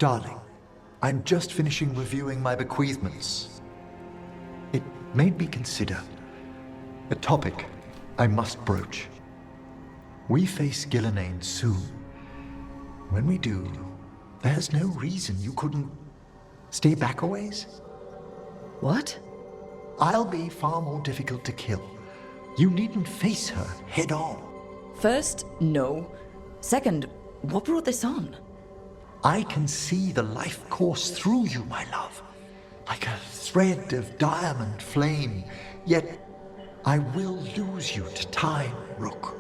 Darling, I'm just finishing reviewing my bequeathments. It made me consider a topic I must broach. We face Gillenane soon. When we do, there's no reason you couldn't stay back a ways. What? I'll be far more difficult to kill. You needn't face her head on. First, no. Second, what brought this on? I can see the life course through you, my love, like a thread of diamond flame, yet I will lose you to time, Rook.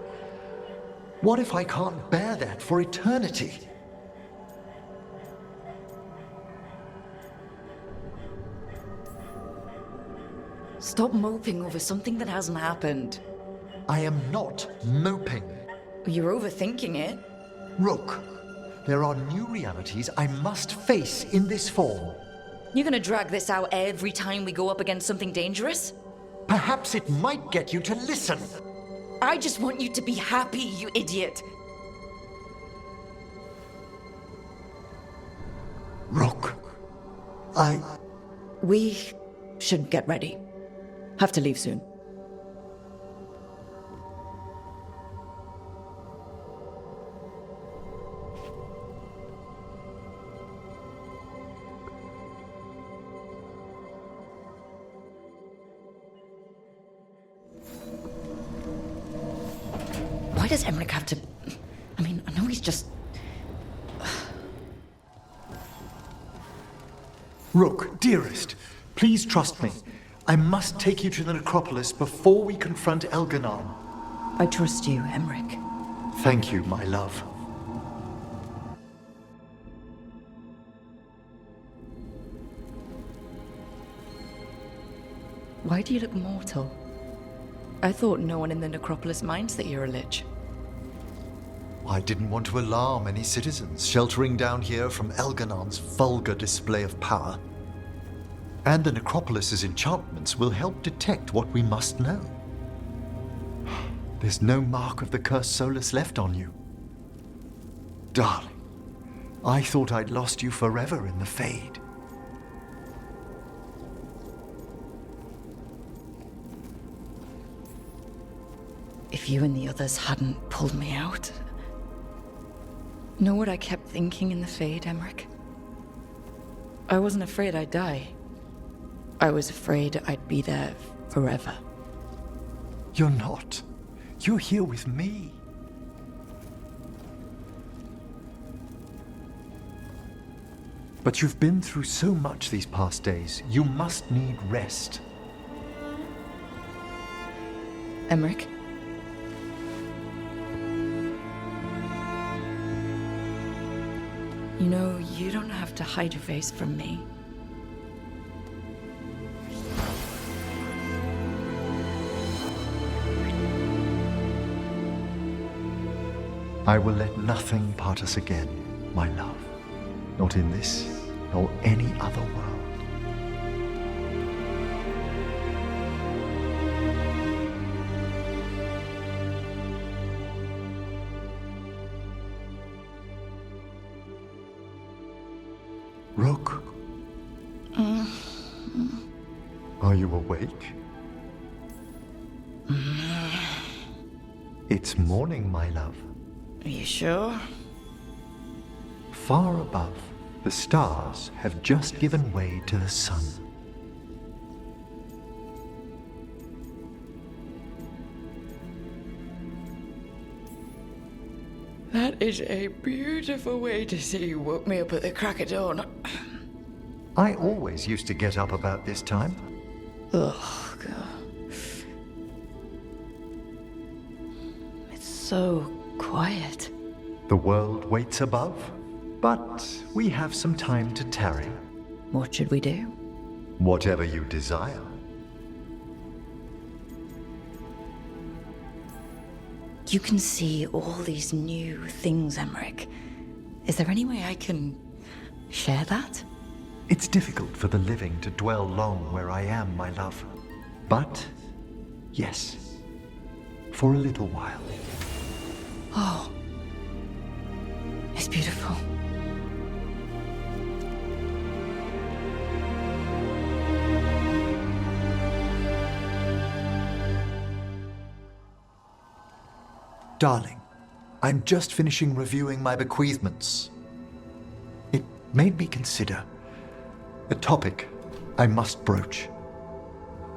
What if I can't bear that for eternity? Stop moping over something that hasn't happened. I am not moping. You're overthinking it. Rook, there are new realities I must face in this form. You're gonna drag this out every time we go up against something dangerous? Perhaps it might get you to listen. I just want you to be happy, you idiot. Rook, We should get ready. Have to leave soon. Why does Emmrich have to... I mean, I know he's just... Rook, dearest, please trust me. I must take you to the necropolis before we confront Elganon. I trust you, Emmrich. Thank you, my love. Why do you look mortal? I thought no one in the necropolis minds that you're a lich. I didn't want to alarm any citizens sheltering down here from Elganon's vulgar display of power. And the necropolis's enchantments will help detect what we must know. There's no mark of the cursed Solus left on you. Darling, I thought I'd lost you forever in the Fade. If you and the others hadn't pulled me out... Know what I kept thinking in the Fade, Emmrich? I wasn't afraid I'd die. I was afraid I'd be there forever. You're not. You're here with me. But you've been through so much these past days. You must need rest. Emmrich? You know, you don't have to hide your face from me. I will let nothing part us again, my love. Not in this, nor any other world. Rook. Are you awake? It's morning, my love. Are you sure? Far above, the stars have just given way to the sun. That is a beautiful way to say you woke me up at the crack of dawn. I always used to get up about this time. Oh, God. It's so quiet. The world waits above, but we have some time to tarry. What should we do? Whatever you desire. You can see all these new things, Emmrich. Is there any way I can share that? It's difficult for the living to dwell long where I am, my love. But, yes, for a little while. Oh, it's beautiful. Darling, I'm just finishing reviewing my bequeathments. It made me consider a topic I must broach.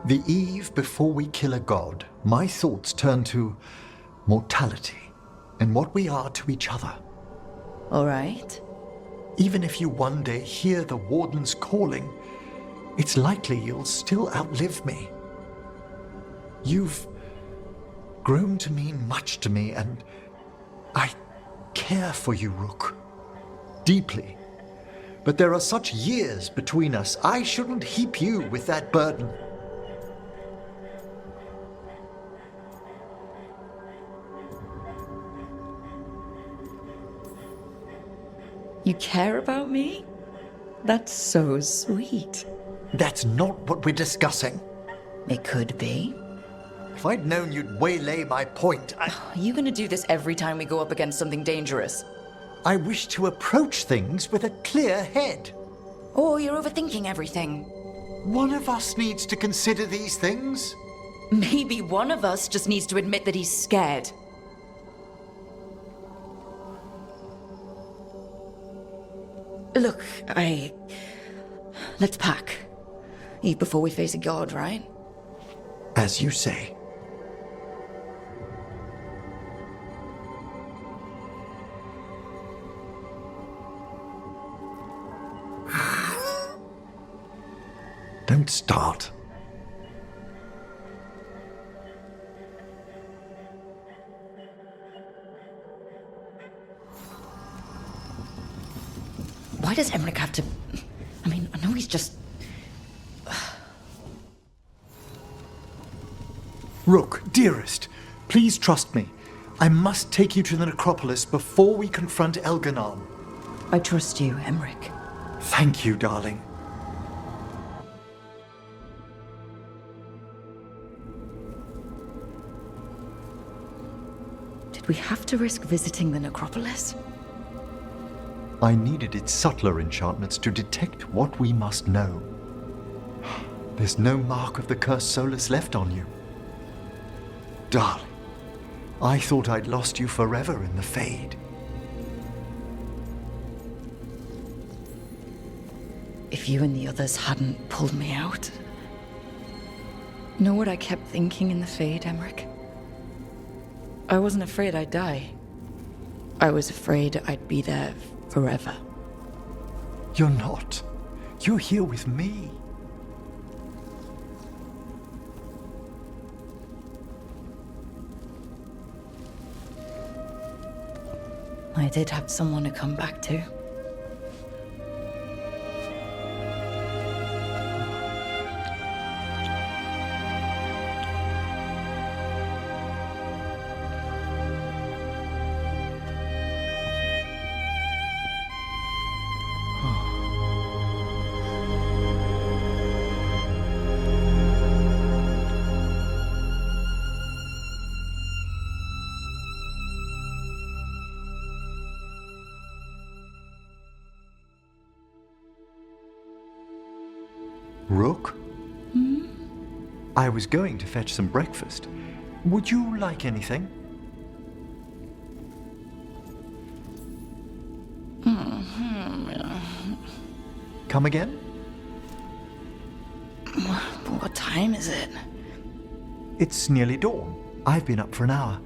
The eve before we kill a god, my thoughts turn to mortality and what we are to each other. All right. Even if you one day hear the warden's calling, it's likely you'll still outlive me. You've grown to mean much to me, and I care for you, Rook. Deeply. But there are such years between us, I shouldn't heap you with that burden. You care about me? That's so sweet. That's not what we're discussing. It could be. If I'd known you'd waylay my point, Are you gonna do this every time we go up against something dangerous? I wish to approach things with a clear head. Oh, you're overthinking everything. One of us needs to consider these things. Maybe one of us just needs to admit that he's scared. Look, let's pack. Eat before we face a god, right? As you say. Don't start. Why does Emmrich have to... I mean, I know he's just... Rook, dearest, please trust me. I must take you to the necropolis before we confront Elganon. I trust you, Emmrich. Thank you, darling. Did we have to risk visiting the necropolis? I needed its subtler enchantments to detect what we must know. There's no mark of the cursed Solus left on you. Darling, I thought I'd lost you forever in the Fade. If you and the others hadn't pulled me out... Know what I kept thinking in the Fade, Emmrich? I wasn't afraid I'd die. I was afraid I'd be there forever. You're not. You're here with me. I did have someone to come back to. Rook? I was going to fetch some breakfast. Would you like anything? Come again? What time is it? It's nearly dawn. I've been up for an hour.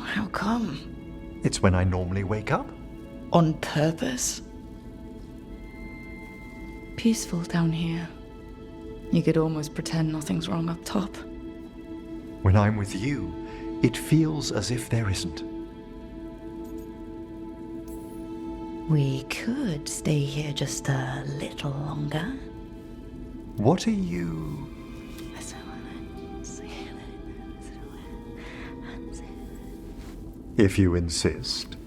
How come? It's when I normally wake up. On purpose? Peaceful down here. You could almost pretend nothing's wrong up top. When I'm with you, it feels as if there isn't. We could stay here just a little longer. What are you... If you insist.